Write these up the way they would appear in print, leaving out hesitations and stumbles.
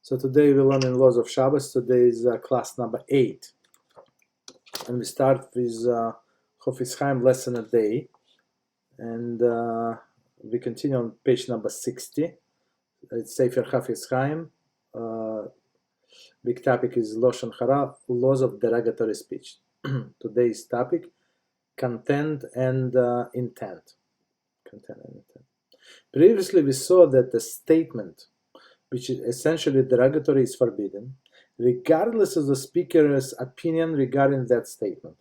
So today we learn in laws of Shabbos. Today is class number 8, and we start with Chofetz Chaim lesson a day, and we continue on page number 60. It's Sefer Chofetz Chaim. Big topic is Lashon Hara, laws of derogatory speech. Today's topic: content and intent. Content and intent. Previously, we saw that the statement, which is essentially derogatory, is forbidden, regardless of the speaker's opinion regarding that statement.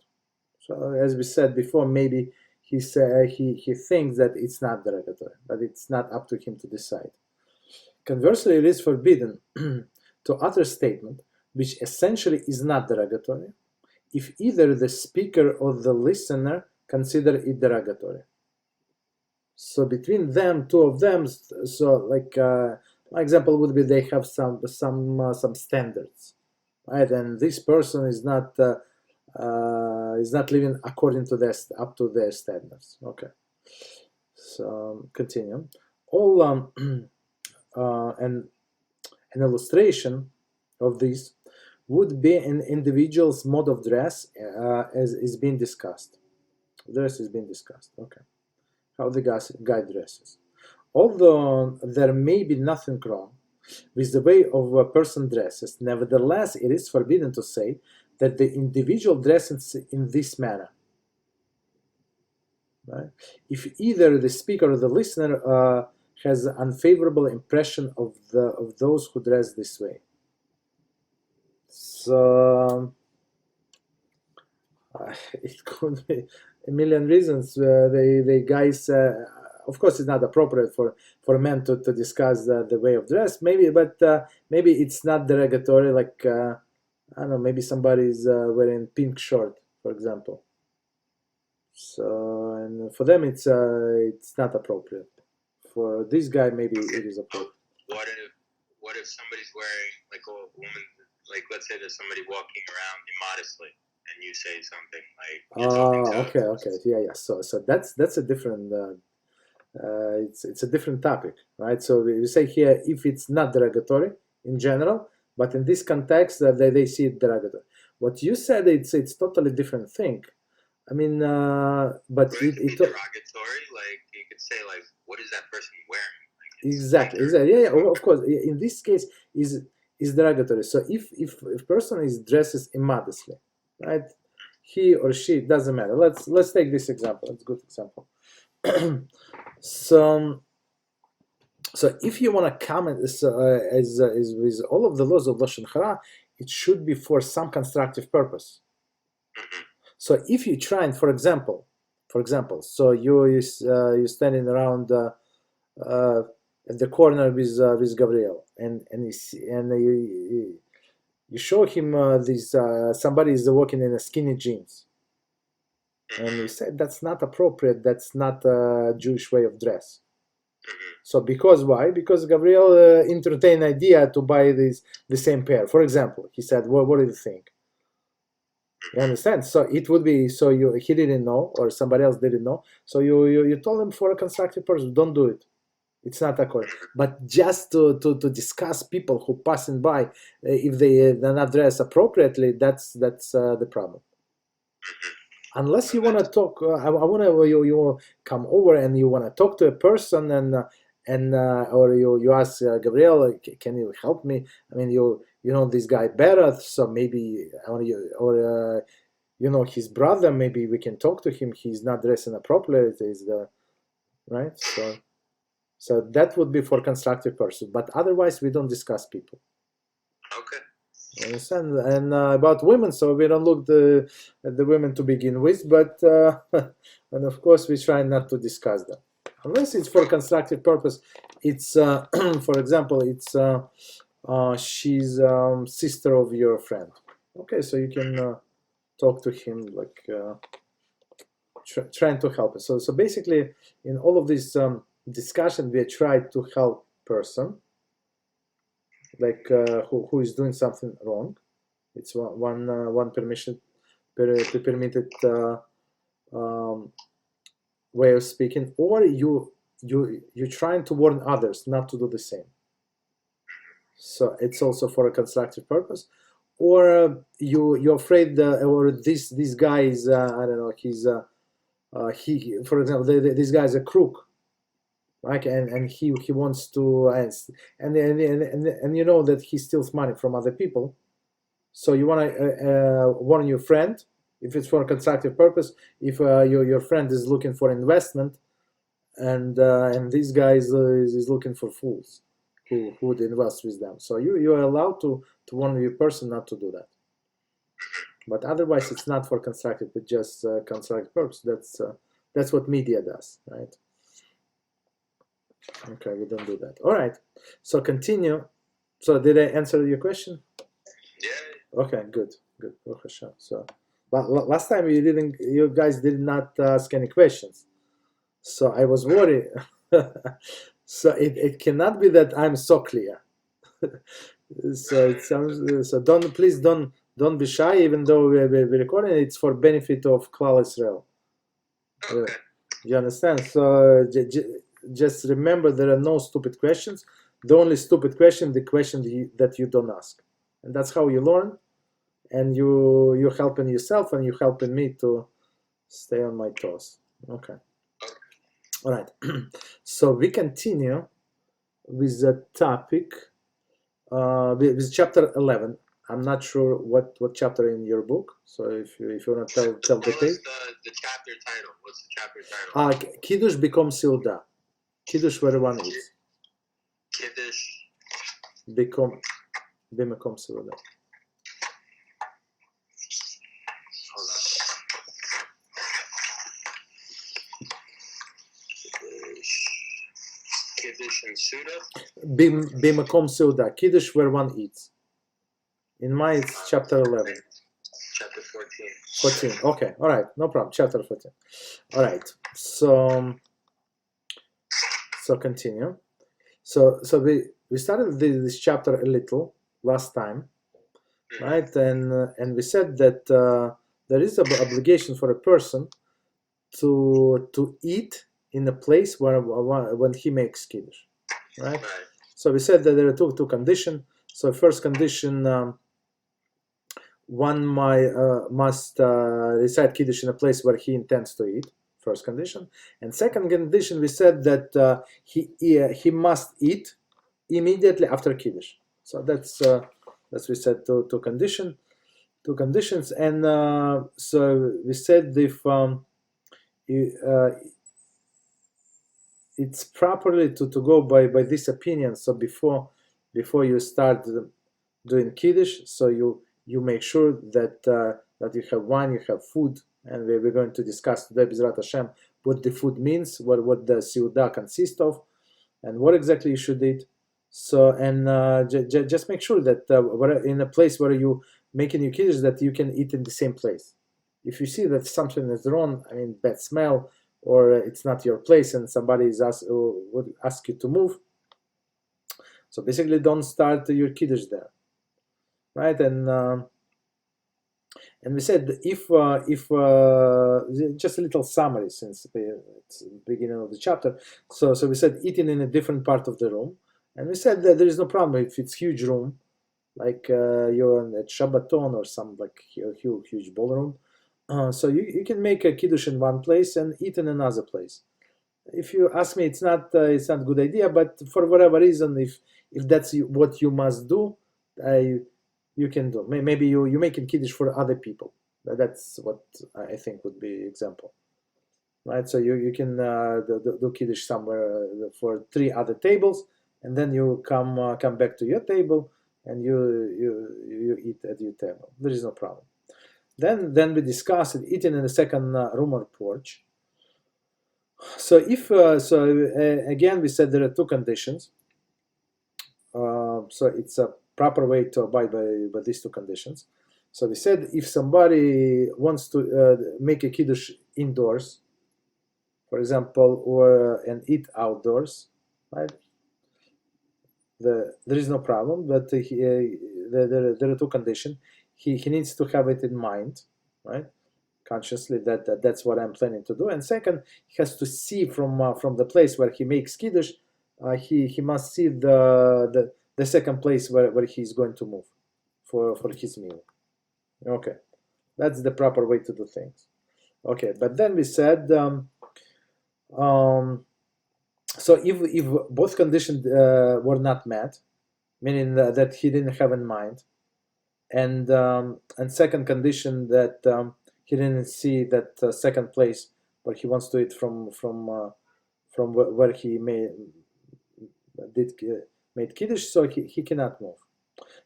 So, as we said before, maybe he thinks that it's not derogatory, but it's not up to him to decide. Conversely, it is forbidden to utter a statement which essentially is not derogatory, if either the speaker or the listener consider it derogatory. So between them, two of them, so like my example would be they have some standards, right? And this person is not living according to up to their standards. Okay. So continue. All an illustration of this would be an individual's mode of dress, as is being discussed. Dress is being discussed. Okay. How the guy dresses. Although there may be nothing wrong with the way of a person dresses, nevertheless, it is forbidden to say that the individual dresses in this manner. Right? If either the speaker or the listener has an unfavorable impression of those who dress this way. So it could be a million reasons. The guys, of course, it's not appropriate for men to discuss the way of dress. Maybe, but maybe it's not derogatory. Like I don't know, maybe somebody's wearing pink short, for example. So, and for them, it's not appropriate. For this guy, maybe it is appropriate. What if somebody's wearing, like, a woman, like, let's say there's somebody walking around immodestly, and you say something like, okay, yeah. So that's a different. It's a different topic, right? So we say here if it's not derogatory in general, but in this context they see it derogatory. What you said, it's totally different thing. I mean, but it could be derogatory. Like you could say, like, what is that person wearing? Like, exactly. Yeah. Of course, in this case is derogatory. So if person dresses immodestly, right? He or she, doesn't matter. Let's take this example. It's a good example. So if you want to comment as with all of the laws of Lashon Hara, it should be for some constructive purpose. So if you try, and for example, so you standing around at the corner with Gabriel, and you show him somebody is walking in a skinny jeans, and you said that's not appropriate. That's not a Jewish way of dress. So because why? Because Gabriel entertained idea to buy the same pair. For example, he said, "What do you think?" You understand? So it would be he didn't know, or somebody else didn't know. So you told him for a constructive person, don't do it. It's not accurate. But just to discuss people who passing by, if they're not dressed appropriately, that's the problem. Unless you want to talk, I want to you come over and you want to talk to a person and or you ask Gabriel, can you help me? I mean, you know this guy better, so maybe or you know his brother. Maybe we can talk to him. He's not dressing appropriately. Right? So that would be for constructive person. But otherwise, we don't discuss people. Okay. You understand? And about women, so we don't look at the women to begin with, but and of course we try not to discuss them unless it's for constructive purpose. It's for example, it's she's sister of your friend. Okay, so you can talk to him like trying to help us. So basically, in all of this discussion, we try to help person. Like who is doing something wrong. It's one permitted way of speaking, or you're trying to warn others not to do the same. So it's also for a constructive purpose. Or you're afraid, or this guy is I don't know, he's he, for example, this guy is a crook, right? And he wants to, and you know that he steals money from other people. So you want to warn your friend, if it's for a constructive purpose, if your friend is looking for investment, and this guy is looking for fools who would invest with them. So you are allowed to warn your person not to do that. But otherwise, it's not for constructive, but just constructive purpose. That's what media does, right? Okay, we don't do that. All right. So continue. So did I answer your question? Yeah. Okay, good. So, but last time you guys did not ask any questions, so I was worried. So it cannot be that I'm so clear. So it sounds, so please don't be shy, even though we're recording. It's for benefit of Klal Israel. Okay. You understand? So just remember, there are no stupid questions. The only stupid question, the question that you don't ask, and that's how you learn. And you're helping yourself, and you're helping me to stay on my toes. Okay. All right. So we continue with the topic, with chapter 11. I'm not sure what chapter in your book. So if you want to tell the page. The chapter title. What's the chapter title? Kiddush becomes Seudah. Kiddush where one is. Kiddush Becomes Seudah. Hold on. Kiddush and Suda? Bimakom Seudah. Kiddush where one eats. In my, it's chapter 11. Chapter 14. Okay. All right. No problem. Chapter 14. All right. So continue. So we started this chapter a little last time, right? And we said that there is an obligation for a person to eat in a place when he makes kiddush, right? So we said that there are two conditions. So first condition, one must recite kiddush in a place where he intends to eat. First condition. And second condition, we said that he must eat immediately after kiddush. So that's we said two conditions. And so we said if it's properly to go by this opinion. So before you start doing kiddush, so you make sure that you have wine, you have food, and we're going to discuss today, B'ezrat Hashem, what the food means, what the Seudah consists of, and what exactly you should eat. So, and just make sure that in a place where you making your kiddush, that you can eat in the same place. If you see that something is wrong, I mean, bad smell, or it's not your place, and somebody would ask you to move, so basically don't start your kiddush there, right? And we said if just a little summary, since it's the beginning of the chapter. So we said eating in a different part of the room, and we said that there is no problem if it's huge room, like you're at Shabbaton or some like huge ballroom. So you can make a kiddush in one place and eat in another place. If you ask me, it's not a good idea, but for whatever reason, if that's what you must do, you can do. Maybe you making kiddush for other people. That's what I think would be example, right? So you can do kiddush somewhere for 3 other tables, and then you come back to your table and you eat at your table. There is no problem. Then we discussed eating in the second room or porch. So if again we said there are 2 conditions. So it's a proper way to abide by these 2 conditions. So we said if somebody wants to make a kiddush indoors, for example, and eat outdoors, right? There is no problem, but there are 2 conditions. He needs to have it in mind, right? Consciously that's what I'm planning to do. And second, he has to see from the place where he makes kiddush. He must see the the second place where he's going to move for his meal. Okay, that's the proper way to do things. Okay, but then we said so if both conditions were not met, meaning that he didn't have in mind, and second condition that he didn't see that second place where he wants to eat from where he made kiddush, so he cannot move.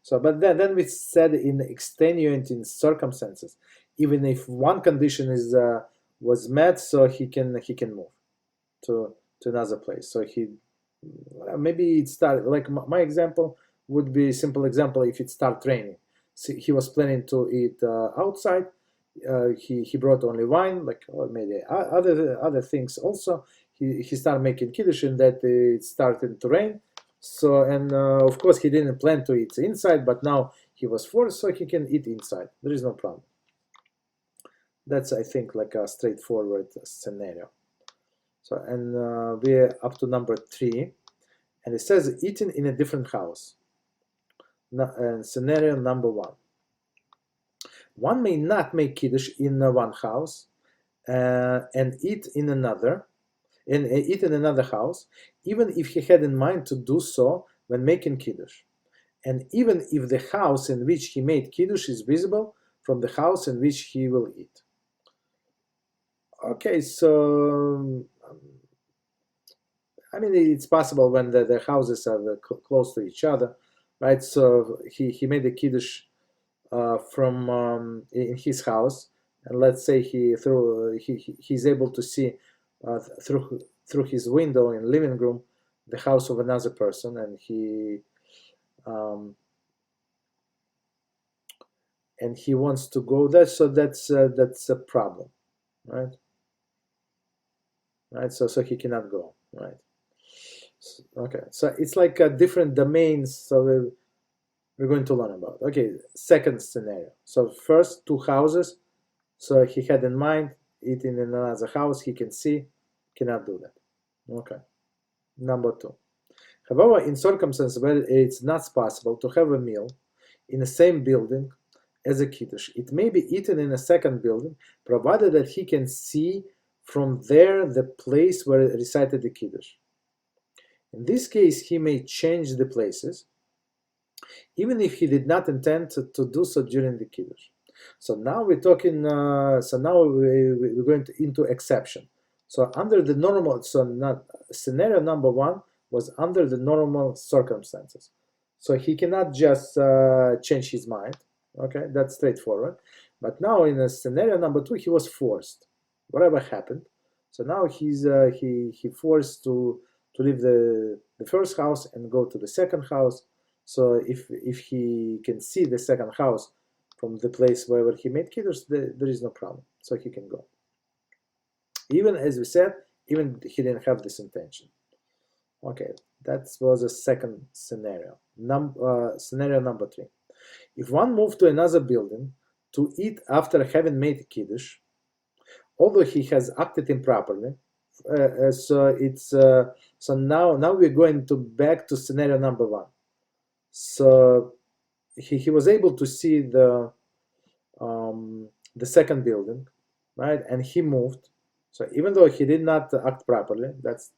So, but then we said in extenuating circumstances, even if one condition was met, so he can move to another place. So maybe it started, like my example would be a simple example. If it start raining, so he was planning to eat outside. He brought only wine, like, or maybe other things also. He started making kiddush, and that it started to rain. So, and of course he didn't plan to eat inside, but now he was forced, so he can eat inside. There is no problem. That's, I think, like a straightforward scenario. So, and we're up to number 3, and it says eating in a different house. Scenario number 1. One may not make kiddush in one house and eat in another house, even if he had in mind to do so when making kiddush, and even if the house in which he made kiddush is visible from the house in which he will eat. Okay, so I mean, it's possible when the houses are close to each other, right? So he made a kiddush from in his house, and let's say he's able to see through his window in living room the house of another person, and he wants to go there. So that's a problem, right? So he cannot go, right? Okay, so it's like different domains. So we're going to learn about. Okay, second scenario. So first, 2 houses. So he had in mind eating in another house. He can see, cannot do that. Okay. Number 2. However, in circumstances where it's not possible to have a meal in the same building as a kiddush, it may be eaten in a second building, provided that he can see from there the place where it recited the kiddush. In this case, he may change the places, even if he did not intend to do so during the kiddush. So now we're talking. So now we're going into exception. So under the normal, so not scenario number 1 was under the normal circumstances. So he cannot just change his mind. Okay, that's straightforward. But now in a scenario number 2, he was forced. Whatever happened. So now he's he forced to leave the first house and go to the second house. So if he can see the second house from the place where he made kiddush, there is no problem. So he can go. Even as we said, even he didn't have this intention. Okay, that was a second scenario. Scenario number 3. If one moved to another building to eat after having made kiddush, although he has acted improperly, so now we're going back to scenario number 1. So he was able to see the second building, right? And he moved. So even though he did not act properly, that's,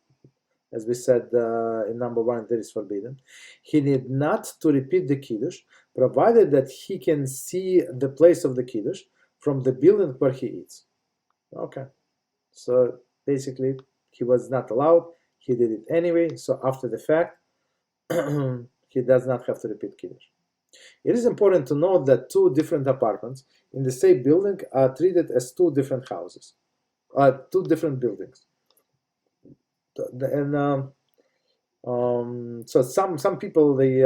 as we said in number 1, that is forbidden. He need not to repeat the kiddush, provided that he can see the place of the kiddush from the building where he eats. Okay, so basically he was not allowed. He did it anyway. So after the fact, he does not have to repeat kiddush. It is important to note that 2 different apartments in the same building are treated as 2 different houses, 2 different buildings. And so some people they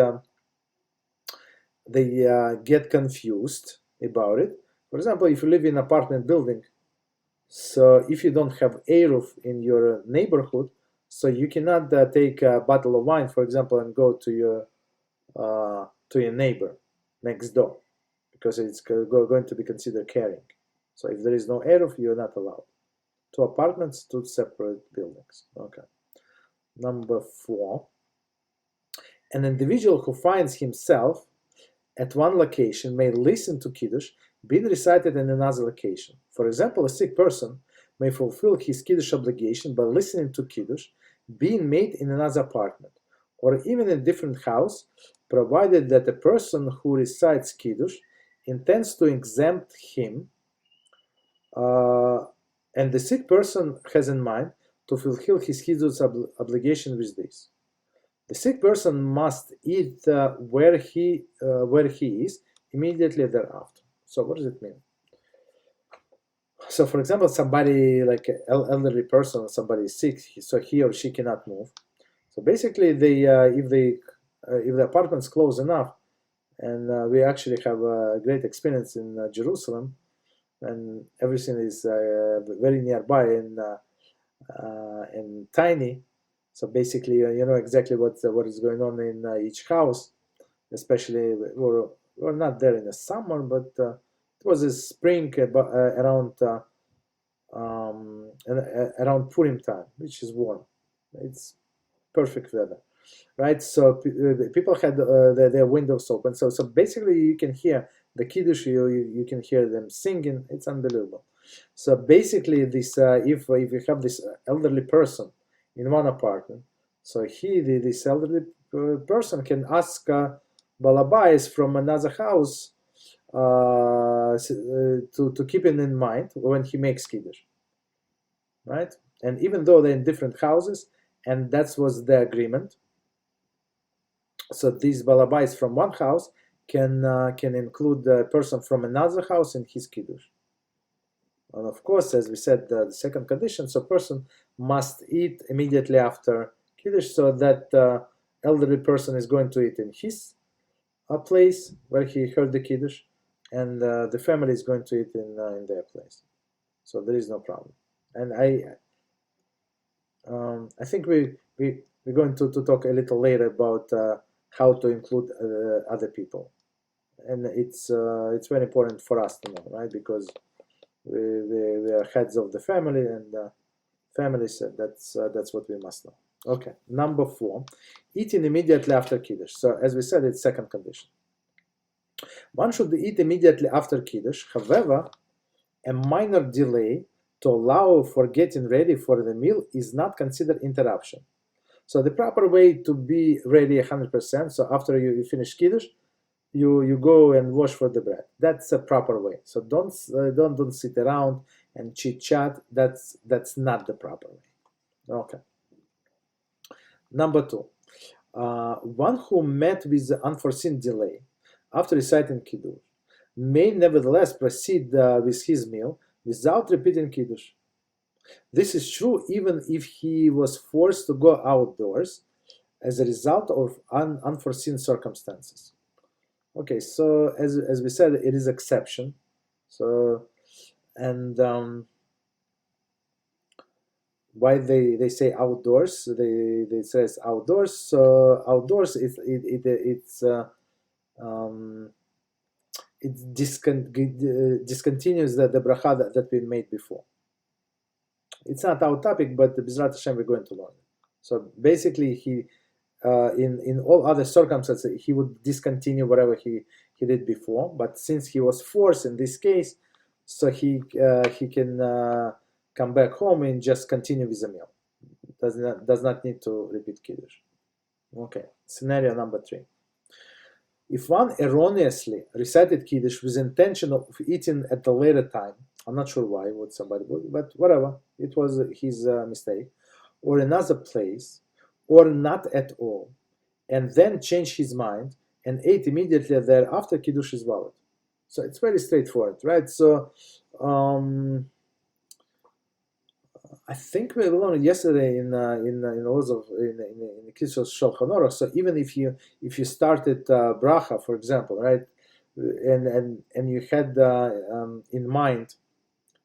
get confused about it. For example, if you live in an apartment building, so if you don't have a roof in your neighborhood, so you cannot take a bottle of wine, for example, and go to your neighbor next door, because it's going to be considered carrying. So if there is no air roof, you're not allowed. 2 apartments, 2 separate buildings. Okay. Number 4. An individual who finds himself at one location may listen to Kiddush being recited in another location. For example, a sick person may fulfill his Kiddush obligation by listening to Kiddush being made in another apartment, or even in a different house, provided that the person who recites Kiddush intends to exempt him, and the sick person has in mind to fulfill his Kiddush obligation with this. The sick person must eat where he is immediately thereafter. So what does it mean? So for example, somebody like an elderly person, somebody is sick, so he or she cannot move. So basically, if the apartment's close enough, and we actually have a great experience in Jerusalem, and everything is very nearby and tiny. So basically, you know exactly what is going on in each house. Especially, we're not there in the summer, but it was a spring around around Purim time, which is warm. It's perfect weather, right? So people had their windows open. So basically, you can hear the Kiddush. You can hear them singing. It's unbelievable. So basically, this if you have this elderly person in one apartment, so this elderly person can ask balabais from another house to keep it in mind when he makes Kiddush, right? And even though they're in different houses, and that was the agreement, so these balabais from one house can include the person from another house in his Kiddush. And of course, as we said, the second condition, so person must eat immediately after Kiddush, so that elderly person is going to eat in his place where he heard the Kiddush, and the family is going to eat in their place. So there is no problem. And I think we're going to talk a little later about how to include other people, and it's very important for us to know, right? Because we are heads of the family, and family said that's what we must know. Okay, number 4, eating immediately after Kiddush. So as we said, it's second condition. One should eat immediately after Kiddush. However, a minor delay to allow for getting ready for the meal is not considered interruption. So the proper way to be ready 100%. So after you finish Kiddush, you go and wash for the bread. That's a proper way. So don't sit around and chit chat. That's not the proper way. Okay. Number 2, one who met with the unforeseen delay after reciting Kiddush may nevertheless proceed with his meal without repeating Kiddush. This is true even if he was forced to go outdoors as a result of unforeseen circumstances. Okay, so as we said, it is exception. So, and why they say outdoors? They says outdoors. So outdoors, it discontinues the bracha that we made before. It's not our topic, but B'ezrat Hashem we're going to learn. So basically, he in all other circumstances he would discontinue whatever he did before. But since he was forced in this case, so he can come back home and just continue with the meal. Does not need to repeat Kiddush. Okay, scenario number 3. If one erroneously recited Kiddush with intention of eating at a later time, I'm not sure why, what somebody would, but whatever, it was his mistake, or another place, or not at all, and then changed his mind and ate immediately thereafter, Kiddush is valid. So it's very straightforward, right? So I think we learned yesterday in the Kiddush Shulchan Aruch. So even if you started bracha, for example, right, and you had in mind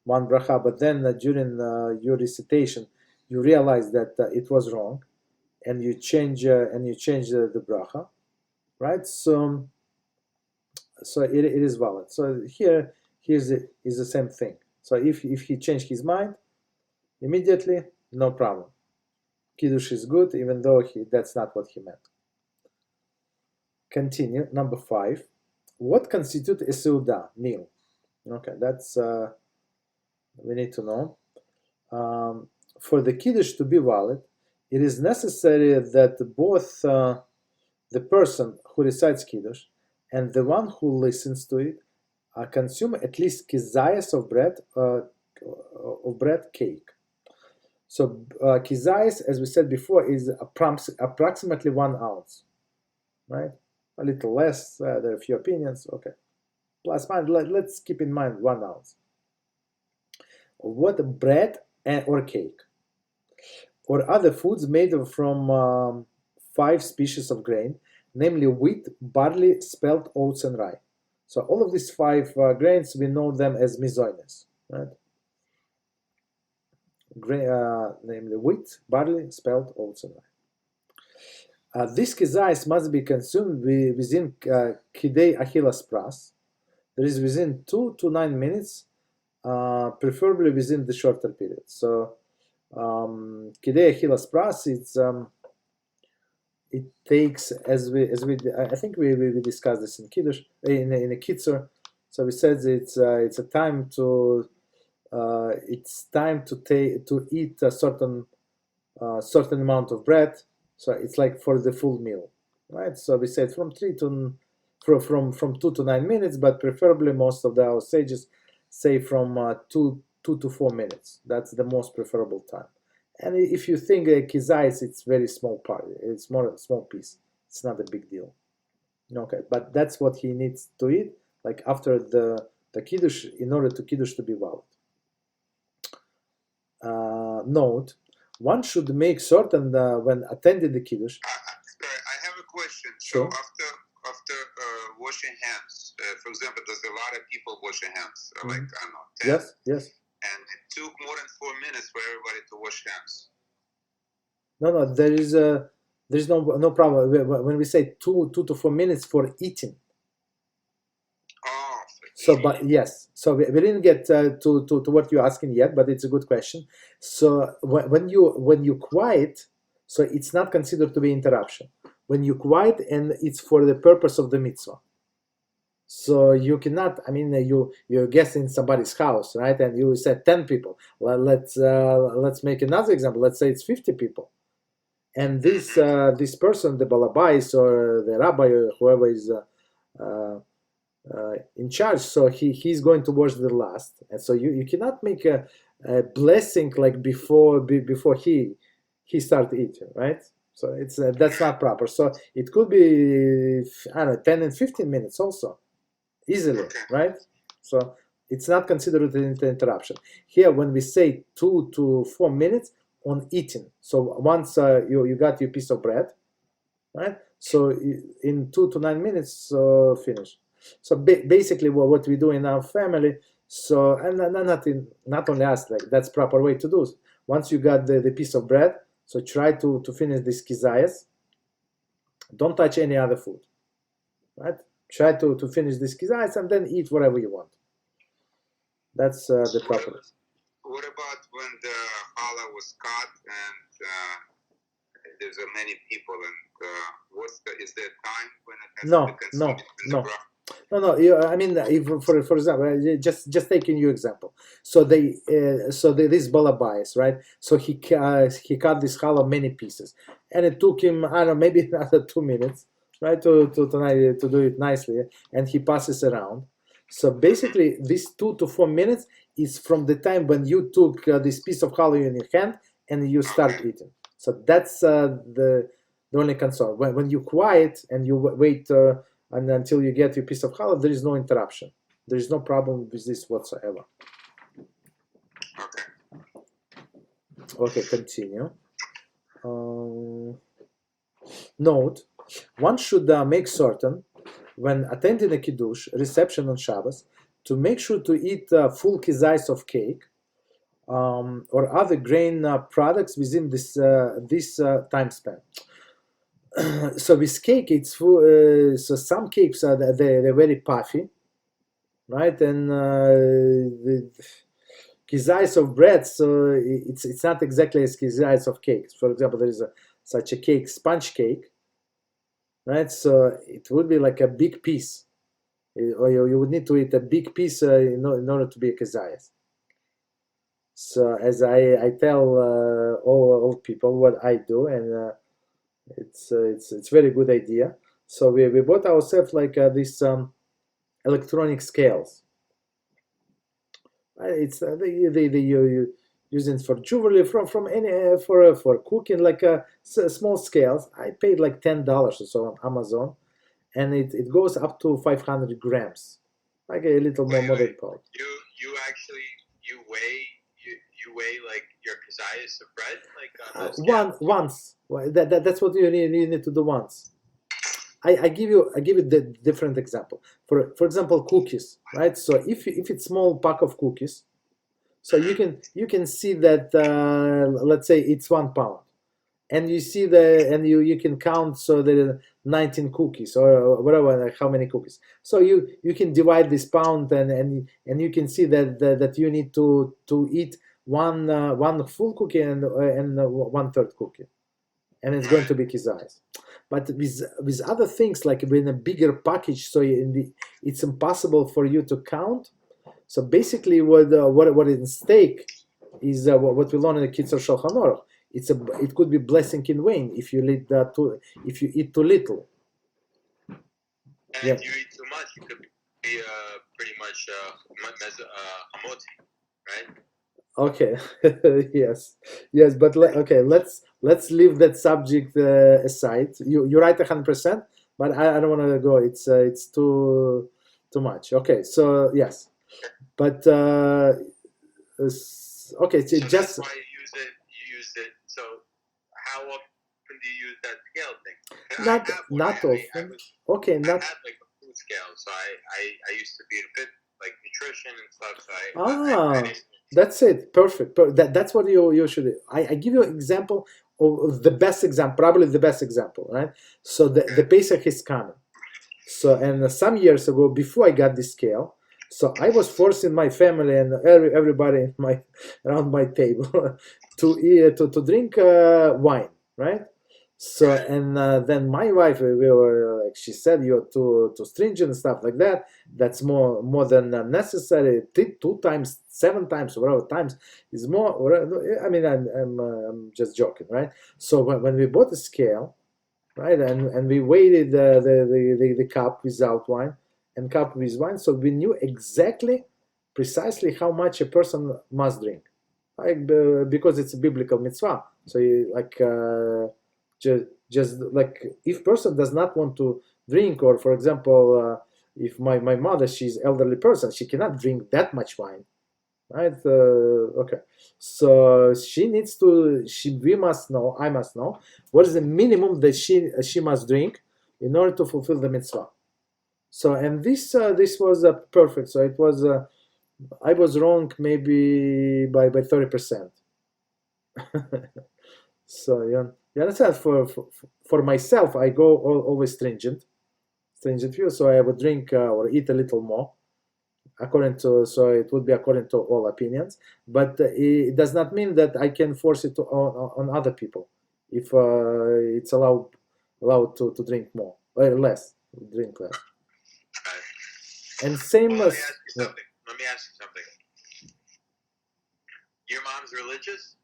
one bracha, but then during your recitation you realize that it was wrong, and you change the bracha, right? So it is valid. So here's the same thing. So if he changed his mind immediately, no problem. Kiddush is good, even though that's not what he meant. Continue. Number 5. What constitutes a Seudah meal? Okay, that's we need to know. For the Kiddush to be valid, it is necessary that both the person who recites Kiddush and the one who listens to it consume at least kizayas of bread cake. So kizayas, as we said before, is approximately 1 ounce, right? A little less. There are a few opinions. Okay, plus minus. Let's keep in mind 1 ounce. What bread or cake or other foods made from 5 species of grain, namely wheat, barley, spelt, oats, and rye. So all of these 5 grains, we know them as mizoines, right? Namely wheat, barley, spelt, oats, and rye. These kizayis must be consumed within kidei achilas pras. There is within 2 to 9 minutes, preferably within the shorter period. So kidei achilas pras, it takes, I think we discussed this in Kiddush, in a Kitzur. So we said it's time to eat a certain amount of bread. So it's like for the full meal, right? So we said from 2 to 9 minutes, but preferably most of our sages say from 2 to 4 minutes. That's the most preferable time. And if you think kizayis, it's very small part. It's more a small piece. It's not a big deal. Okay, but that's what he needs to eat, like after the kiddush, in order to kiddush to be valid. Note: one should make certain when attending the kiddush. Sorry, I have a question. Sure. So after washing hands, for example, there's a lot of people washing hands, like I don't know, 10. Yes. And it took more than 4 minutes for everybody to wash hands. No, there's no problem when we say 2 to 4 minutes for eating. Oh, so but yes, so we didn't get to what you're asking yet, but it's a good question. So when you quiet, so it's not considered to be interruption. When you quiet, and it's for the purpose of the mitzvah. So you cannot, you're guessing somebody's house, right? And you said 10 people. Well, let's make another example. Let's say it's 50 people. And this person, the balabais or the rabbi or whoever is in charge, so he's going to wash the last. And so you cannot make a blessing like before he start eating, right? So it's that's not proper. So it could be, I don't know, 10 and 15 minutes also. Easily, right? So it's not considered an interruption. Here, when we say 2 to 4 minutes on eating, so once you got your piece of bread, right? So in 2 to 9 minutes, finish. So basically, what we do in our family, so and not only us, like that's proper way to do. Once you got the piece of bread, so try to finish this kizayas. Don't touch any other food, right? Try to finish this kizayas and then eat whatever you want. That's the proper. What about when the challah was cut and there's many people, and is there time when it has to be consumed? No. If, for example, just taking your example. So this balabais, right? So he cut this challah many pieces, and it took him, I don't know, maybe another 2 minutes, right, to do it nicely, and he passes around. So basically, this 2 to 4 minutes is from the time when you took this piece of challah in your hand and you start eating. So that's the only concern. When you quiet and you wait and until you get your piece of challah, there is no interruption. There is no problem with this whatsoever. Okay, continue. Note: one should make certain when attending a kiddush reception on Shabbos to make sure to eat full kizayis of cake or other grain products within this time span. So with cake, it's full, so some cakes they're very puffy, right? And the kizayis of bread, so it's not exactly as kizayis of cakes. For example, there is such a cake, sponge cake, right? So it would be like a big piece, or you would need to eat a big piece in order to be a kezayis. So as I tell all people what I do, and it's very good idea. So we bought ourselves like these electronic scales. It's they you using for jewelry from any for cooking, like small scales. I paid like $10 or so on Amazon, and it goes up to 500 grams, like a little more modern pound. You actually you weigh like your kazayas of bread, like on Once. That's what you need to do once. I give you the different example. For example, cookies, right? So if it's small pack of cookies, so you can see that let's say it's 1 pound, and you see you can count, so there are 19 cookies or whatever, like how many cookies. So you can divide this pound, and you can see that you need to eat one full cookie and 1/3 cookie, and it's going to be kizayis. But with other things, like in a bigger package, so it's impossible for you to count. So basically, what is at stake is what we learn in the Kitzur Shulchan Aruch. It could be blessing in vain if you eat too little. And if you eat too much, you could be pretty much hamotzi, right? Okay, yes, but okay, let's leave that subject aside. You're right 100%, but I don't want to go. It's too much. Okay, so yes, but okay, so just that's why you use it. So how often do you use that scale thing? Not often. Okay, I not. had like a food scale, so I used to be a bit like nutrition and stuff. So I that's it. Perfect. That's what you should do. I give you an example of the best example, probably the best example, right? So the Pesach is coming. So, and some years ago, before I got this scale, so I was forcing my family and everybody around my table to drink wine, right? So, and then my wife, we were like, she said, you're too stringent and stuff like that. That's more than necessary. 2 times, 7 times, whatever times is more. I mean, I'm just joking, right? So when we bought the scale, right, and we weighted the cup without wine and cup with wine, so we knew precisely how much a person must drink, like because it's a biblical mitzvah. So you, like. Just like if person does not want to drink, or for example, if my mother, she's elderly person, she cannot drink that much wine, right? Okay, so we must know, I must know what is the minimum that she must drink in order to fulfill the mitzvah. So, and this was perfect. So it was I was wrong maybe by 30%. So you understand, for myself, I go always stringent view. So I would drink or eat a little more, so it would be according to all opinions. But it does not mean that I can force it on other people if it's allowed to drink more or drink less. And same. Well, let me ask you something. Your mom's religious?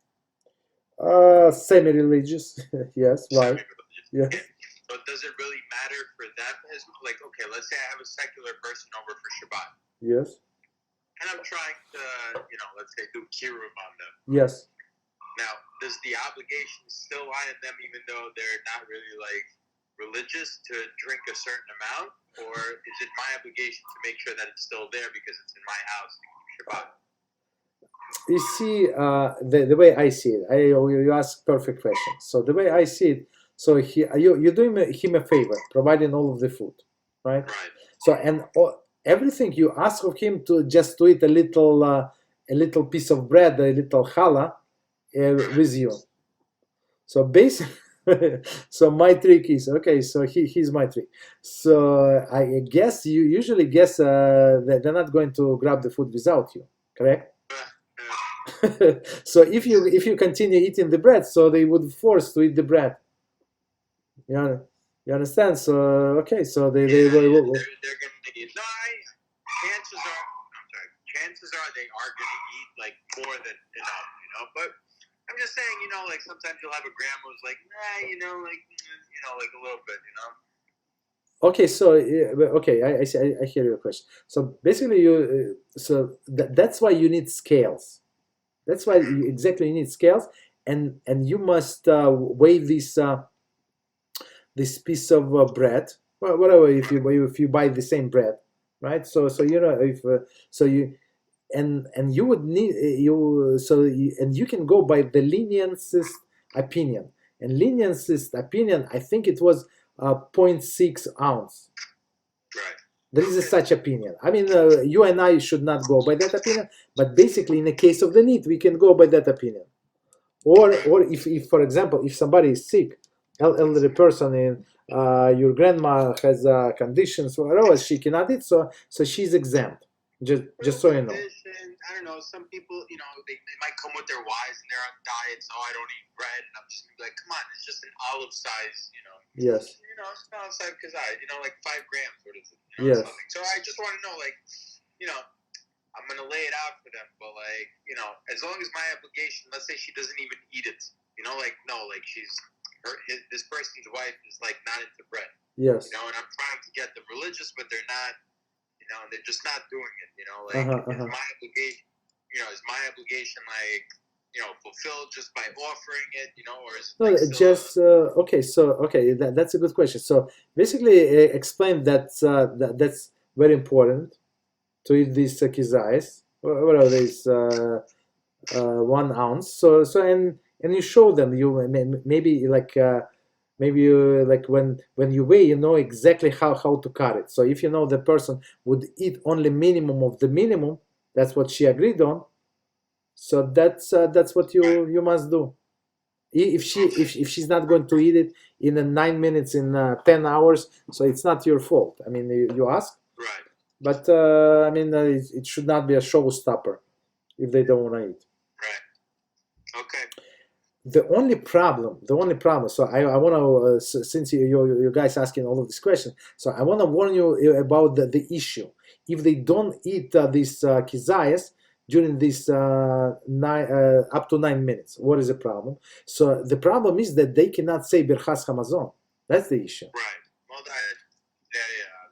Semi-religious. Yes. Why? Yes. So does it really matter for them? Like, okay, let's say I have a secular person over for Shabbat. Yes. And I'm trying to, let's say do Kiruv on them. Yes. Now, does the obligation still lie on them, even though they're not really like religious, to drink a certain amount, or is it my obligation to make sure that it's still there because it's in my house to keep Shabbat? You see, the way I see it, you ask perfect question. So the way I see it, so you're doing him a favor, providing all of the food, right? So, and everything you ask of him to just to eat a little piece of bread, a little challah with you. So basically, so my trick is, okay, so he's my trick. So I guess you usually guess that they're not going to grab the food without you, correct? So if you continue eating the bread, so they would force to eat the bread. You understand? So okay, so they're going to eat. No, chances are, I'm sorry, chances are they are going to eat like more than enough, But I'm just saying, like sometimes you'll have a grandma who's like, like a little bit. Okay, so okay, I see, I hear your question. So basically, that's why you need scales. That's why exactly you need scales, and you must weigh this piece of bread, well, whatever. If you buy the same bread, right? So if so you and you would need and you can go by the lenientist opinion, and lenientist opinion, I think it was 0.6 ounce. Right. There is such opinion. I mean, you and I should not go by that opinion, but basically, in the case of the need, we can go by that opinion. Or if for example, if somebody is sick, elderly person, in your grandma has conditions or whatever, she cannot eat, so she's exempt. Just so you know. I don't know. Some people, they might come with their wives and they're on diets. Oh, I don't eat bread, and I'm just gonna be like, come on, it's just an olive size, Yes. It's an olive size because like 5 grams. What is it? Yes. Something. So I just want to know, like, I'm gonna lay it out for them, but like, as long as my obligation, let's say she doesn't even eat it, this person's wife is like not into bread. Yes. And I'm trying to get them religious, but they're not. They're just not doing it. Is my obligation, is my obligation like, fulfilled just by offering it, or is it like just okay? So okay, that's a good question. So basically, explain that that's very important to eat these kizayis. What are these? 1 ounce. So and you show them. You maybe like. Maybe you, like when you weigh, you know exactly how to cut it. So if you know the person would eat only minimum of the minimum, that's what she agreed on. So that's what you must do. If she's not going to eat it in 9 minutes, in 10 hours, so it's not your fault. I mean, you ask, right? But I mean, it should not be a showstopper if they don't want to eat. Right. Okay. The only problem, so I want to, since you guys asking all of these questions, so I want to warn you about the issue. If they don't eat these kizayas during this up to 9 minutes, what is the problem? So the problem is that they cannot say Birchas Hamazon. That's the issue. Right. Well, yeah.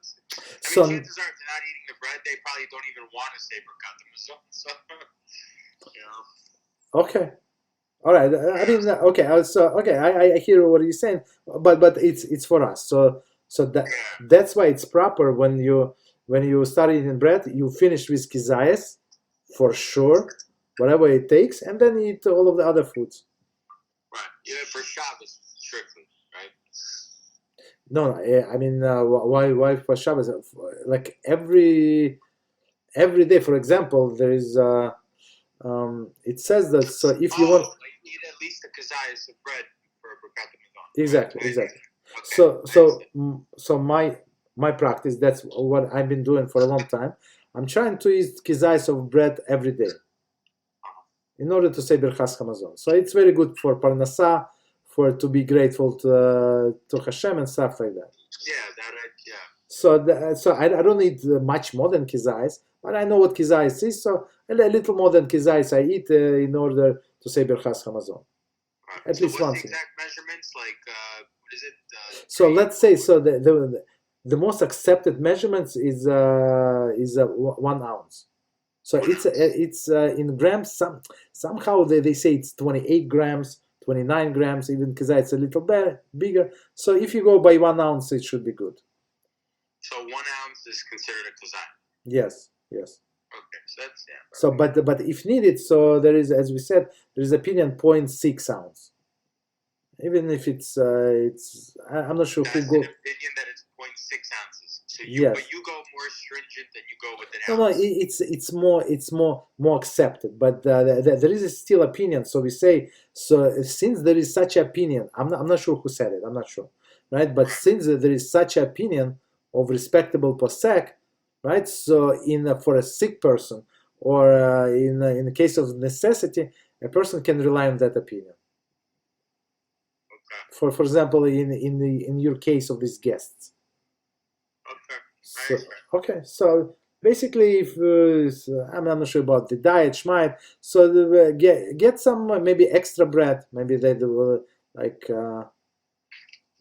So, chances are, if they're not eating the bread, they probably don't even want to say Birkat Hamazon. So, Okay. All right. I mean, okay. So, okay, I hear what you're saying, but it's for us. So that's why it's proper when you start eating bread, you finish with kizayas, for sure, whatever it takes, and then eat all of the other foods. Right. Yeah, for Shabbos strictly, right? No, I mean, why for Shabbos? Like every day, for example, there is. It says that, so if you want, like you need at least a kazayas of bread for Birkat Hamazon. Exactly. Okay. So my practice, that's what I've been doing for a long time. I'm trying to eat kizayis of bread every day in order to say Birchas Hamazon. So it's very good for parnasa, for to be grateful to HaShem and stuff like that. Yeah. So I don't need much more than kizayis, but I know what kizayis is, so a little more than kizayis I eat in order to say Birchas Hamazon. At least what's once. The exact measurements, like what is it? So let's say, so the most accepted measurements is 1 ounce. So it's in grams. Somehow they say it's 28 grams, 29 grams, even because it's a little bigger. So if you go by 1 ounce, it should be good. So 1 ounce is considered a kazai. Yes. Okay, so that's So but if needed, so there is, as we said, there is opinion 0.6 ounce. Even if it's I'm not sure who go. An opinion that it's 0.6 ounces. So but you go more stringent than you go with an No, ounce. it's more accepted, but there is still opinion. So we say, so since there is such opinion, I'm not sure who said it. I'm not sure, right? But since there is such opinion of respectable posek, right? So for a sick person, or in the case of necessity, a person can rely on that opinion. For example, in your case of these guests. So, okay, so basically, if I'm not sure about the diet, schmied, so get some maybe extra bread. Maybe they do like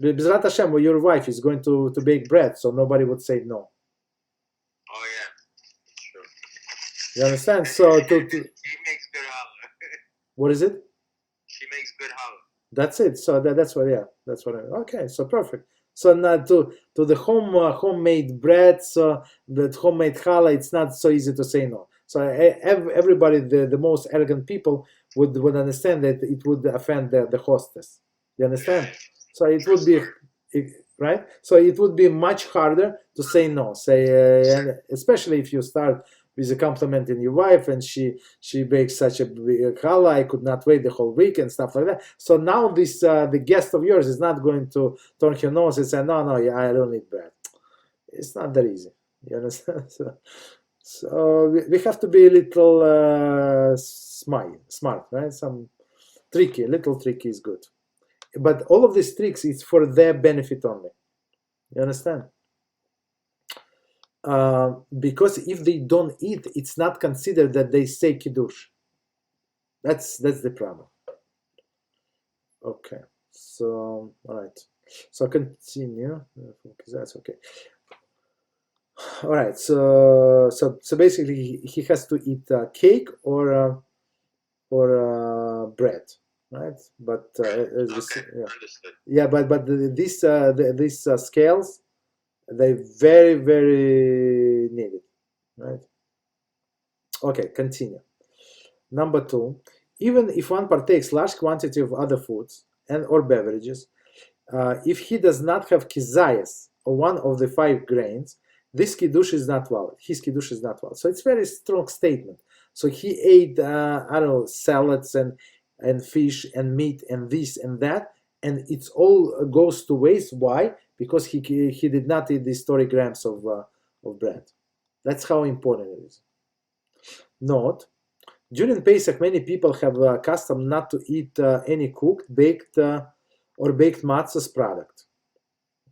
B'ezrat Hashem, your wife is going to bake bread, so nobody would say no. Oh yeah, true. You understand? So she makes good challah. What is it? She makes good challah. That's it. So that's what. Yeah, that's what. Okay, so perfect. So now to the homemade bread, so that homemade challah, it's not so easy to say no. So everybody, the most arrogant people would understand that it would offend the hostess. You understand? So it would be right. So it would be much harder to say no. And especially if you start with a compliment in your wife and she bakes such a big challah, I could not wait the whole week and stuff like that. So now this the guest of yours is not going to turn her nose and say no, I don't need bread. It's not that easy. You understand? So we have to be a little smart, right? Some little tricky is good. But all of these tricks is for their benefit only. You understand? Because if they don't eat, it's not considered that they say kiddush. That's the problem. Okay, so all right. So continue. That's okay. All right. So basically, he has to eat cake or bread, right? But but these scales, they very, very needed, right? Okay, continue. Number 2, even if one partakes large quantity of other foods and or beverages, if he does not have kizayas or one of the 5 grains, this kiddush is not valid. His kiddush is not valid. So it's very strong statement. So he ate, I don't know, salads and fish and meat and this and that, and it's all goes to waste. Why? Because he did not eat these 30 grams of bread. That's how important it is. Note, during Pesach, many people have a custom not to eat any cooked, baked, or baked matzahs product.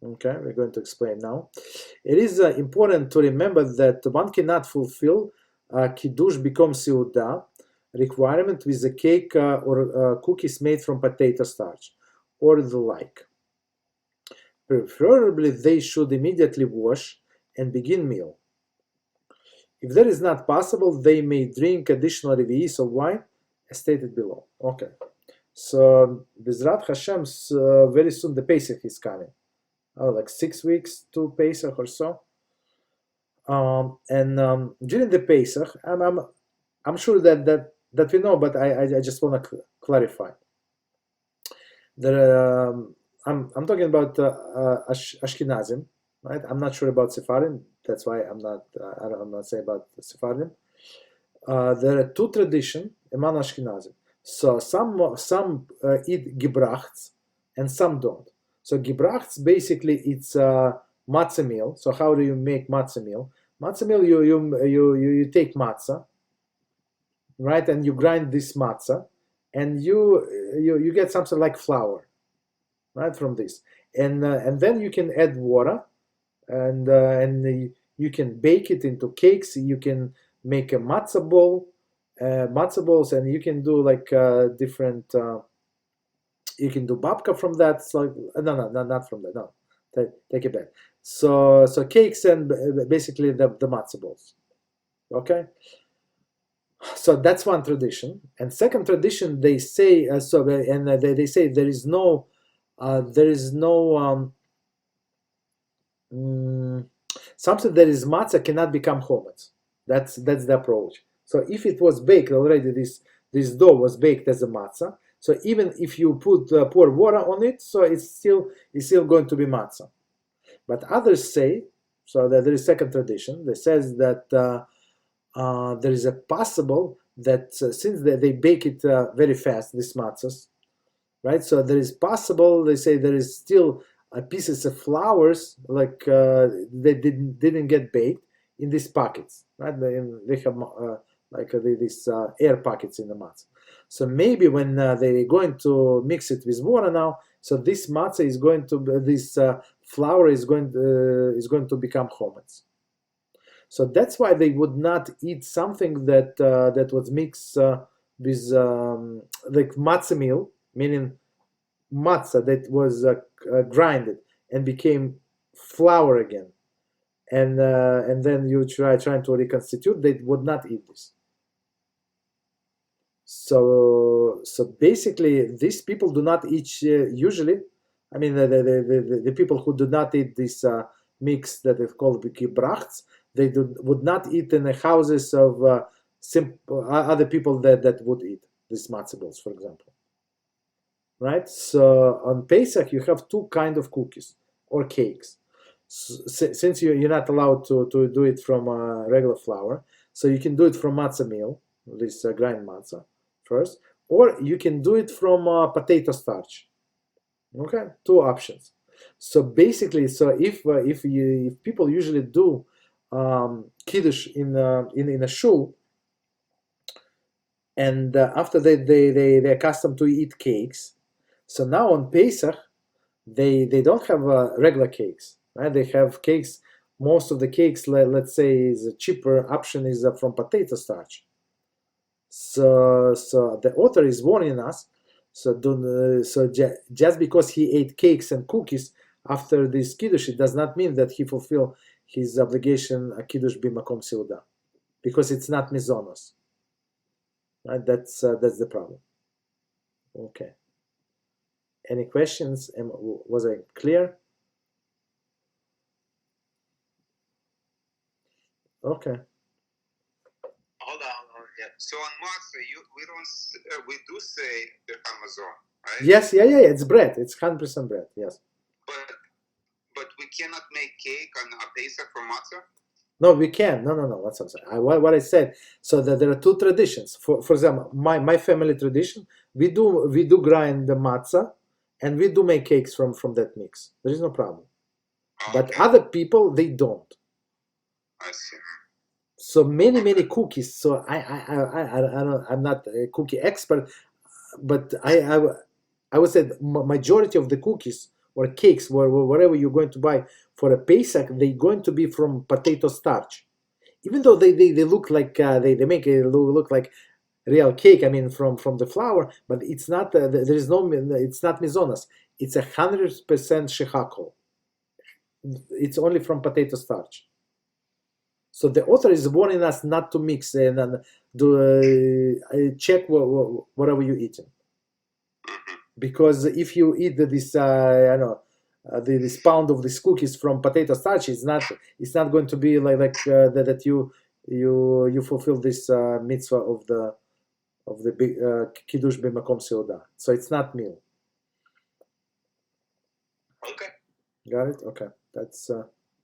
Okay, we're going to explain now. It is important to remember that one cannot fulfill kiddush become seudah requirement with a cake or cookies made from potato starch or the like. Preferably, they should immediately wash and begin meal. If that is not possible, they may drink additional revi'is of wine, as stated below. Okay, so B'ezrat Hashem, very soon the Pesach is coming. Like 6 weeks to Pesach or so. And during the Pesach, I'm sure that we know, but I just want to clarify. I'm talking about Ashkenazim, right? I'm not sure about Sephardim. That's why I'm not saying about Sephardim. There are 2 traditions among Ashkenazim. So some eat gebrachts and some don't. So gebrachts, basically it's matzah meal. So how do you make matzah meal? Matzah meal, you take matzah, right, and you grind this matzah, and you get something like flour, right, from this, and then you can add water, and you can bake it into cakes. You can make a matzah balls, and you can do like different. You can do babka from that. So no, not from that. No, take it back. So cakes and basically the matzah balls. Okay. So that's one tradition. And second tradition, they say they say there is no something that is matzah cannot become chometz. That's the approach. So if it was baked already, this dough was baked as a matzah. So even if you pour water on it, so it's still going to be matzah. But others say, so that there is second tradition that says that there is a possible that since they bake it very fast, these matzahs, right? So there is possible, they say there is still pieces of flours like they didn't get baked in these pockets, right? They have like these air pockets in the matzah. So maybe when they're going to mix it with water now, So this matzah is going to this flour is going to become chometz. So that's why they would not eat something that was mixed with like matzah meal, meaning matzah that was grinded and became flour again, and then you trying to reconstitute. They would not eat this. So basically, these people do not eat usually. I mean, the people who do not eat this mix that is called gebrachts, they would not eat in the houses of other people that would eat these matzah balls, for example. Right? So on Pesach, you have two kind of cookies or cakes. Since you're not allowed to do it from regular flour, so you can do it from matzah meal, this grind matzah first, or you can do it from potato starch. Okay, two options. So basically, so if people usually do kiddush in a shul, and after they're accustomed to eat cakes, so now on Pesach they don't have regular cakes, right? They have cakes. Most of the cakes, let's say, is a cheaper option is from potato starch. So the author is warning us. So just because he ate cakes and cookies after this kiddush, it does not mean that he fulfilled his obligation a kiddush b'makom seuda, because it's not mizonos. Right? That's the problem. Okay. Any questions? Was I clear? Okay. Hold on. Yeah. So on matzah, we do say the Amazon, right? Yes, yeah. It's bread. It's 100% bread. Yes. But we cannot make cake on a Pesach from matzah. No, we can. No. That's what I'm saying. What I said. So that there are two traditions. For example, my family tradition, we do grind the matzah, and we do make cakes from that mix. There is no problem. Oh, but okay. other people, they don't. I see. So many cookies. So I'm not a cookie expert, but I would say the majority of the cookies or cakes, whatever you're going to buy for a Pesach, they're going to be from potato starch, even though they look like they make it look like real cake. I mean, from the flour, but it's not. There is no. It's not mizonas. It's 100% shechakol. It's only from potato starch. So the author is warning us not to mix and do check whatever you're eating, because if you eat this this pound of these cookies from potato starch, it's not going to be like that you fulfill this mitzvah of the big kiddush b'makom seuda. So it's not meal. Okay. Got it? Okay. That's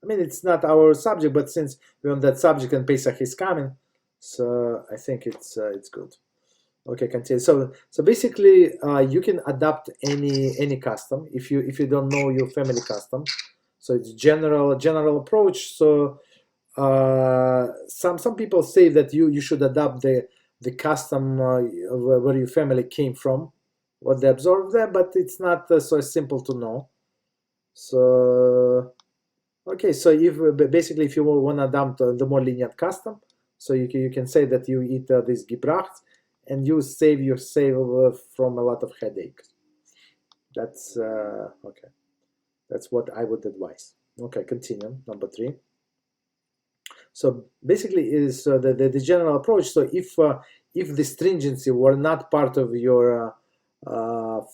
I mean, it's not our subject, but since we're on that subject and Pesach is coming, so I think it's good. Okay, continue. So basically, you can adopt any custom if you don't know your family custom. So it's general approach. So some people say that you should adopt the custom where your family came from, what they absorbed there, but it's not so simple to know. So okay, so if you want to adopt the more lenient custom, so you can say that you eat this gebracht, and you save yourself from a lot of headaches. That's okay. That's what I would advise. Okay, continue. Number 3. So basically, is the general approach. So if the stringency were not part of your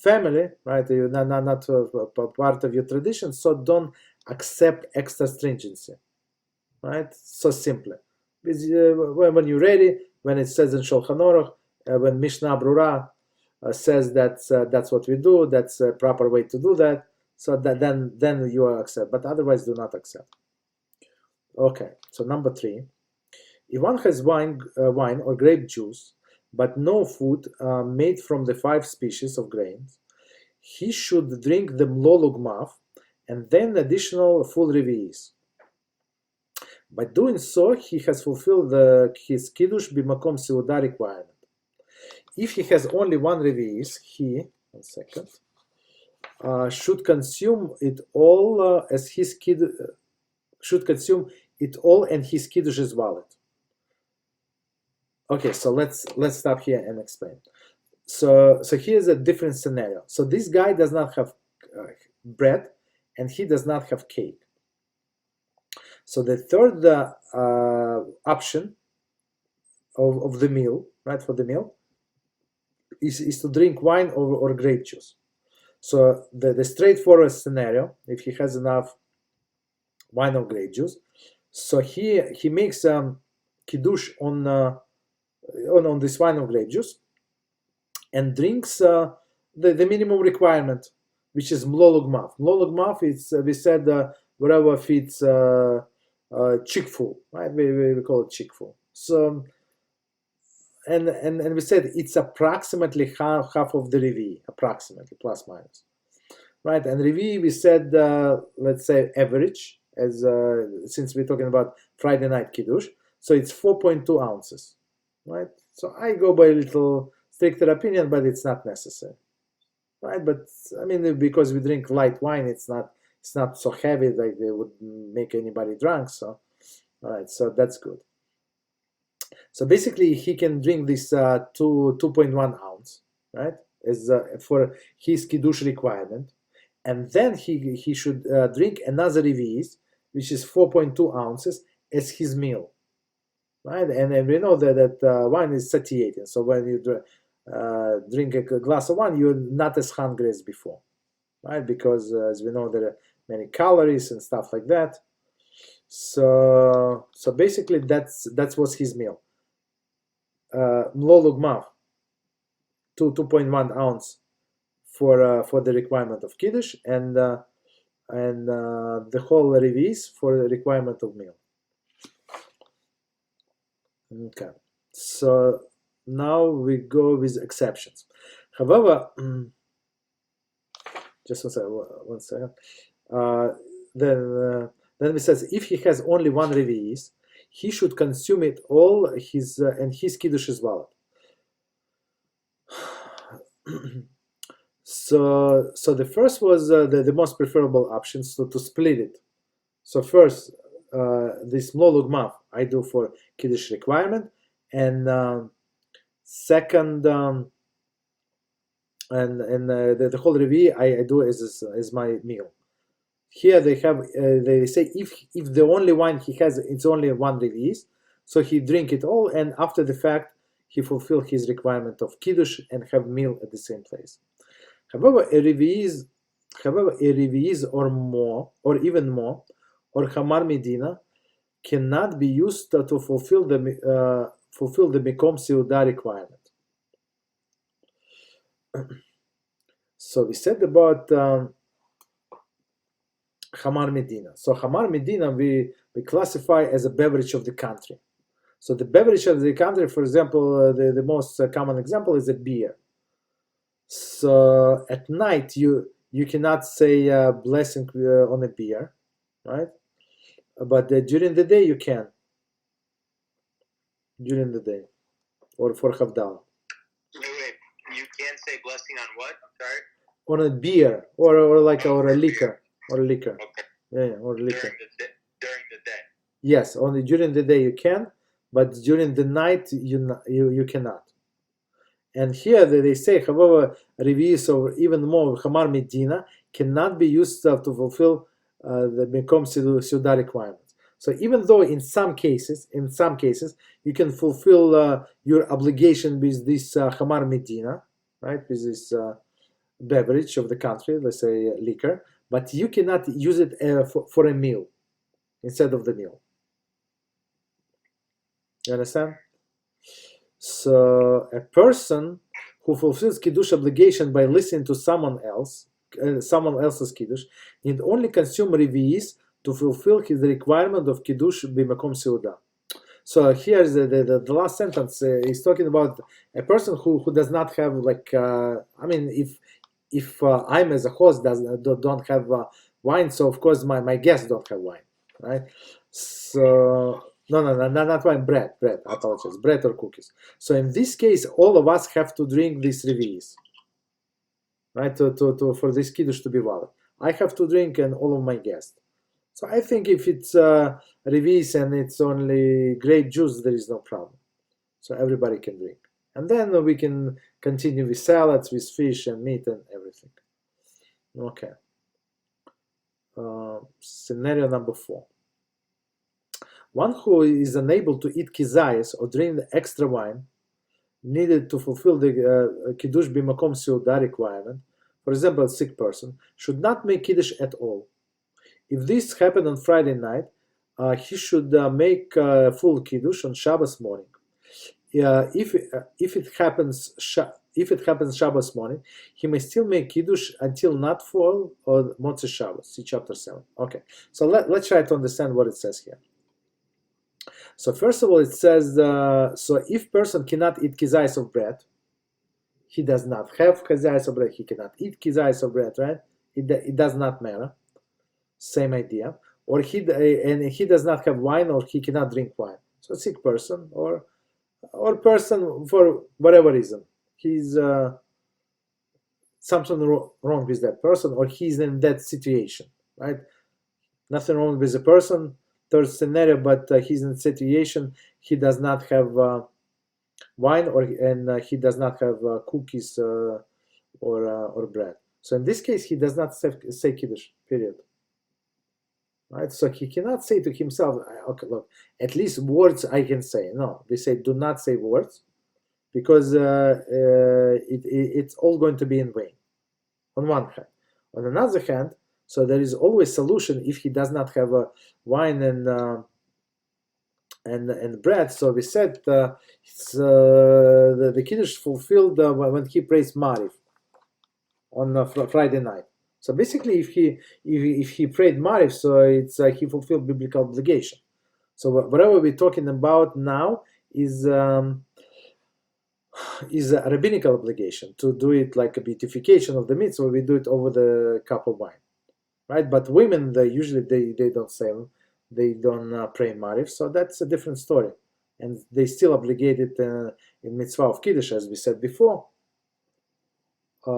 family, right? You're not part of your tradition, so don't accept extra stringency, right? So simply, when you're ready, when it says in Shulchan Aruch, when Mishnah Brura says that's what we do, that's a proper way to do that, so that then you accept, but otherwise do not accept. Okay, so number 3, if one has wine or grape juice, but no food made from the 5 species of grains, he should drink the mlolug maf and then additional full revi'is. By doing so, he has fulfilled his kiddush b'makom seuda requirement. If he has only 1 revi'is, should consume it all as his kid should consume it all and his kiddush is valid. Okay, so let's stop here and explain. So here's a different scenario. So this guy does not have bread and he does not have cake. So the third option of the meal, right, for the meal, is to drink wine or grape juice. So the straightforward scenario, if he has enough wine or grape juice, so he makes kiddush on this wine or grape juice and drinks the minimum requirement, which is mlolog maf. Mlolog maf, it's we said whatever fits chick-full, right? We call it chick-full. So and we said it's approximately half of the revi, approximately plus minus, right? And revi we said let's say average, as since we're talking about Friday night kiddush, so it's 4.2 ounces, right? So I go by a little stricter opinion, but it's not necessary, right? But I mean, because we drink light wine, it's not so heavy like they would make anybody drunk. So all right, so that's good. So basically, he can drink this 2.1 ounce, right, as for his kiddush requirement, and then he should drink another revi'is, which is 4.2 ounces, as his meal, right? And we know that wine is satiating. So when you drink a glass of wine, you're not as hungry as before, right? Because as we know, there are many calories and stuff like that. So basically, that's what's his meal. Mlolog maf, 2.1 ounce for the requirement of kiddush, and the whole revi'is for the requirement of meal. Okay, so now we go with exceptions. However, just one second. Then we says if he has only one revi'is, he should consume it all. And his kiddush is valid. So the first was the most preferable option, so to split it. So first, this mlolog maf I do for kiddush requirement, and second, and the whole revi I do as my meal. Here they have they say if the only wine he has it's only one revi'is, so he drink it all, and after the fact he fulfill his requirement of kiddush and have meal at the same place. However, a revi'is or more, or even more, or hamar medina cannot be used to fulfill the mikom seudah requirement. So we said about hamar medina. So hamar medina we classify as a beverage of the country. So the beverage of the country, for example, the most common example is a beer. So at night you cannot say blessing on a beer, right? But during the day you can. During the day, or for Havdalah. Wait, you can't say blessing on what? I'm sorry. On a beer or a liquor. Okay. Yeah, or liquor. During the day. Yes, only during the day you can, but during the night you cannot. And here they say, however, revi'is or even more hamar medina cannot be used to fulfill the mikom seudah requirements. So even though in some cases you can fulfill your obligation with this hamar medina, right, with this beverage of the country, let's say liquor, but you cannot use it for a meal instead of the meal. You understand? So a person who fulfills kiddush obligation by listening to someone else's kiddush need only consume revi'is to fulfill his requirement of kiddush b'makom seudah. So here's the last sentence. He's talking about a person who does not have I mean, if I'm as a host don't have wine, so of course my guests don't have wine, right? So no, not wine, bread. I apologize, bread or cookies. So in this case, all of us have to drink these revi'is. right? For this kiddush to be valid. I have to drink and all of my guests. So I think if it's revis and it's only grape juice, there is no problem. So everybody can drink. And then we can continue with salads, with fish and meat and everything. Okay. Scenario number 4. One who is unable to eat kizayis or drink the extra wine needed to fulfill the kiddush bimakom seudah requirement, for example, a sick person, should not make kiddush at all. If this happened on Friday night, he should make full kiddush on Shabbos morning. If it happens Shabbos morning, he may still make kiddush until nightfall or Motzei Shabbos. See chapter 7. Okay, so let's try to understand what it says here. So first of all, it says so if person cannot eat kizayis of bread, he does not have kizayis of bread. He cannot eat kizayis of bread, right? It does not matter. Same idea. Or he does not have wine, or he cannot drink wine. So a sick person or person for whatever reason, he's something wrong with that person, or he's in that situation, right? Nothing wrong with the person, third scenario, but he's in a situation he does not have wine, and he does not have cookies or bread. So in this case, he does not say kiddush. Period. Right, so he cannot say to himself, okay, look, at least words I can say. No, they say do not say words, because it's all going to be in vain, on one hand. On another hand, so there is always solution if he does not have wine and bread. So we said the kiddush fulfilled when he prays Mariv on Friday night. So basically, if he prayed Mariv, so it's he fulfilled biblical obligation. So whatever we're talking about now is a rabbinical obligation to do it like a beatification of the mitzvah. We do it over the cup of wine, right? But women, they don't say, they don't pray Mariv, so that's a different story, and they still obligated in mitzvah of kiddush, as we said before. I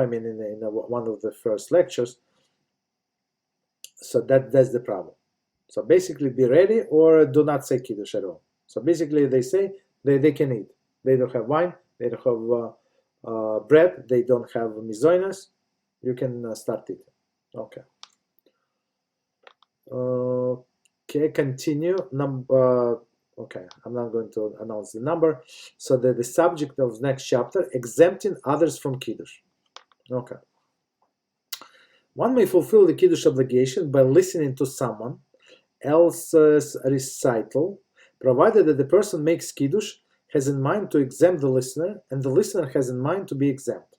mean, in one of the first lectures. So that's the problem. So basically, be ready or do not say kiddush at all. So basically, they say they can eat. They don't have wine. They don't have bread. They don't have mizoinas. You can start eating. Okay. Okay. Continue. Okay, I'm not going to announce the number. So the subject of the next chapter, exempting others from kiddush. Okay. One may fulfill the kiddush obligation by listening to someone else's recital, provided that the person makes kiddush has in mind to exempt the listener, and the listener has in mind to be exempt.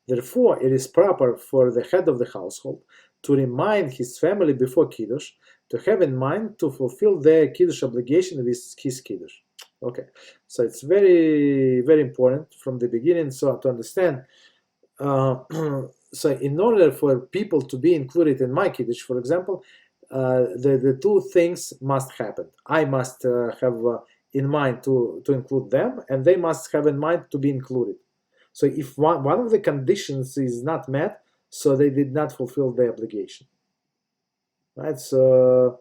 Therefore, it is proper for the head of the household to remind his family before kiddush to have in mind to fulfill their kiddush obligation with his kiddush. Okay, so it's very, very important from the beginning. So to understand, so in order for people to be included in my kiddush, for example, the two things must happen. I must have in mind to include them, and they must have in mind to be included. So if one of the conditions is not met, so they did not fulfill the obligation. Right? So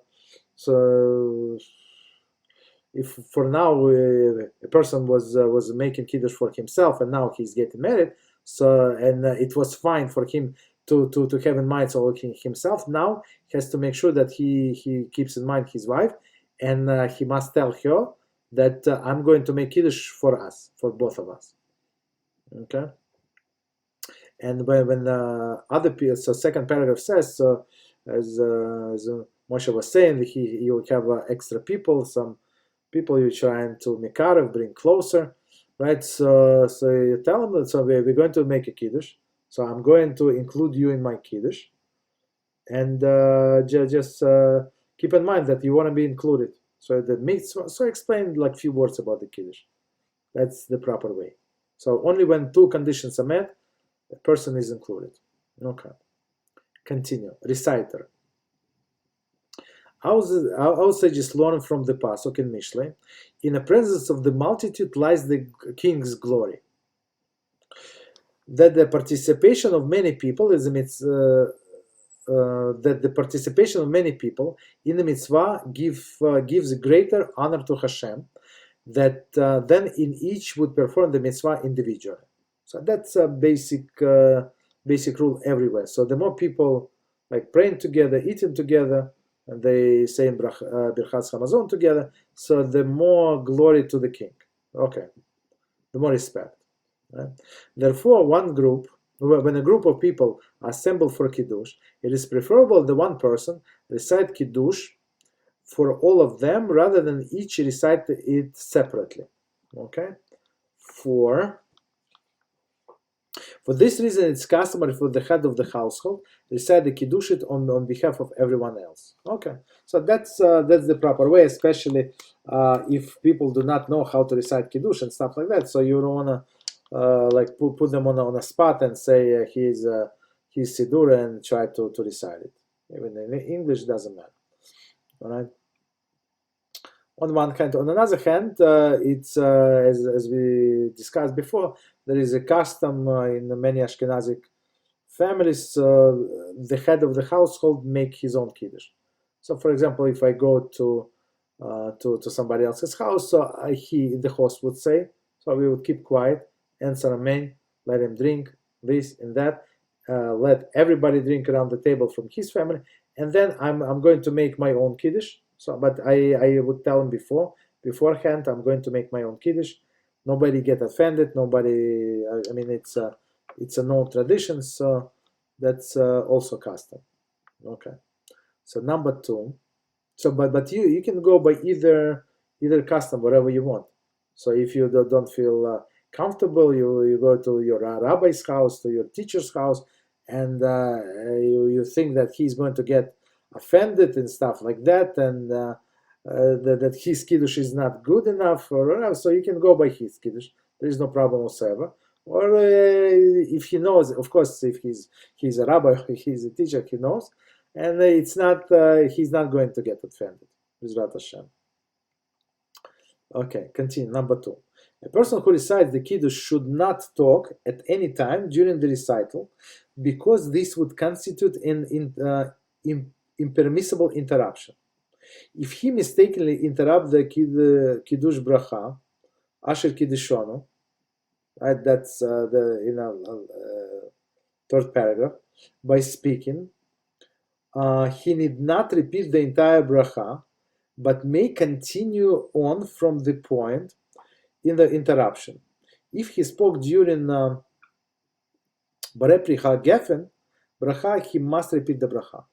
if for now a person was making kiddush for himself, and now he's getting married, so and it was fine for him to have in mind so himself, now he has to make sure that he keeps in mind his wife, and he must tell her that I'm going to make kiddush for us, for both of us. Okay. And when other people, so second paragraph says, so as Moshe was saying, you have extra people, some people you're trying to mikarev, bring closer, right? So you tell them, so we're going to make a kiddush, so I'm going to include you in my kiddush, and just keep in mind that you want to be included. So that makes, so explain like few words about the kiddush. That's the proper way. So only when two conditions are met, a person is included. Okay. Continue. Reciter. Our sages learn from the pasuk in Mishlei, in the presence of the multitude lies the king's glory. that the participation of many people is a mitzvah. That the participation of many people in the mitzvah gives greater honor to Hashem, that then in each would perform the mitzvah individually. So that's a basic rule everywhere. So the more people like praying together, eating together, and they say Birchas Hamazon together, so the more glory to the king. Okay, the more respect. Right? Therefore, when a group of people assemble for Kiddush, it is preferable that one person recite Kiddush for all of them rather than each recite it separately. Okay? For this reason, it's customary for the head of the household to recite the Kiddush on behalf of everyone else. Okay, so that's the proper way, especially if people do not know how to recite Kiddush and stuff like that. So you don't want to like put them on a spot and say he's Siddur and try to recite it. Even in English, doesn't matter. All right. On one hand, on another hand, it's as we discussed before, there is a custom in many Ashkenazic families. The head of the household make his own kiddush. So, for example, if I go to somebody else's house, so the host would say, so we would keep quiet, answer amen, let him drink this and that, let everybody drink around the table from his family, and then I'm going to make my own kiddush. So, but I would tell him beforehand, I'm going to make my own kiddush. Nobody get offended. Nobody. I mean, it's a known tradition. So that's also custom. Okay. So number 2. So, but you can go by either custom, whatever you want. So if you don't feel comfortable, you go to your rabbi's house, to your teacher's house, and you think that he's going to get offended and stuff like that, and that his kiddush is not good enough, or whatever. So you can go by his kiddush. There is no problem whatsoever. Or if he knows, of course, if he's a rabbi, he's a teacher, he knows, and it's not he's not going to get offended. B'ezrat Hashem. Okay, continue. Number 2. A person who recites the kiddush should not talk at any time during the recital, because this would constitute an impermissible interruption. If he mistakenly interrupts the kiddush bracha, asher kiddushono, right? That's the third paragraph, by speaking, he need not repeat the entire bracha, but may continue on from the point in the interruption. If he spoke during Barepricha Geffen bracha, he must repeat the bracha.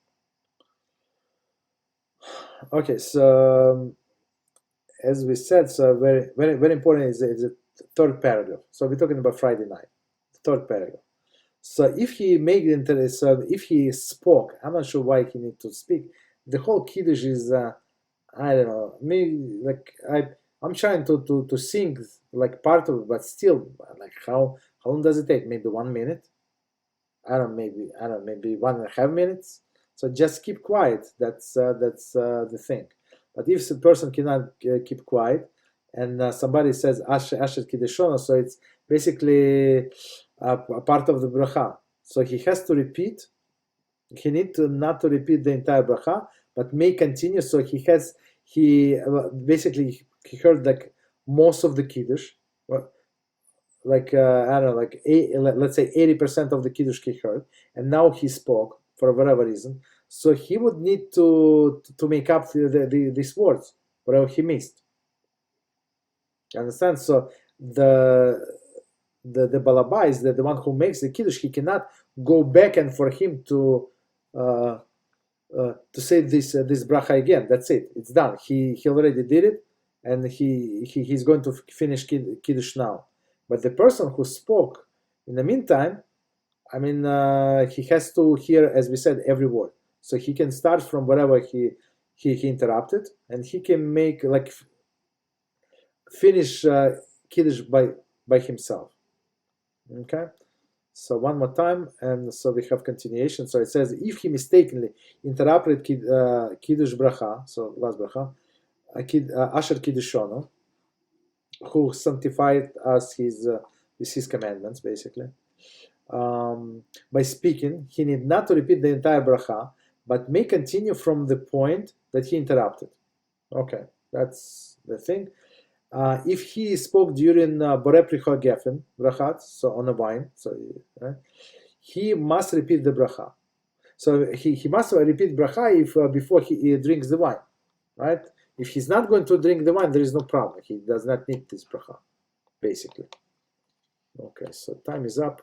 Okay, so as we said, so very, very, very important is the third paragraph. So we're talking about Friday night, third paragraph. So if he if he spoke, I'm not sure why he need to speak. The whole kiddush is, I don't know, maybe like I'm trying to sing like part of it, but still, like how long does it take? Maybe 1 minute. Maybe 1.5 minutes. So just keep quiet. That's the thing. But if the person cannot keep quiet, and somebody says Asher Kiddushono, so it's basically a part of the bracha. So he has to repeat. He needs not to repeat the entire bracha, but may continue. So he basically heard like most of the kiddush, like I don't know, like let's say 80% of the kiddush he heard, and now he spoke for whatever reason. So he would need to make up these words, whatever he missed. You understand? So the balabais is the one who makes the kiddush. He cannot go back and for him to say this bracha again. That's it. It's done. He already did it, and he's going to finish kiddush now. But the person who spoke in the meantime, I mean, he has to hear, as we said, every word. So he can start from whatever he interrupted, and he can make like finish kiddush by himself. Okay. So one more time, and so we have continuation. So it says, if he mistakenly interrupted kiddush bracha, so last bracha, asher kiddushono, who sanctified us his commandments, basically. by speaking, he need not to repeat the entire bracha, but may continue from the point that he interrupted. Okay, that's the thing. If he spoke during Bore Pricha Geffen, brachat, so on a wine, so he must repeat the bracha. So he must repeat bracha if before he drinks the wine, right? If he's not going to drink the wine, there is no problem. He does not need this bracha, basically. Okay, so time is up.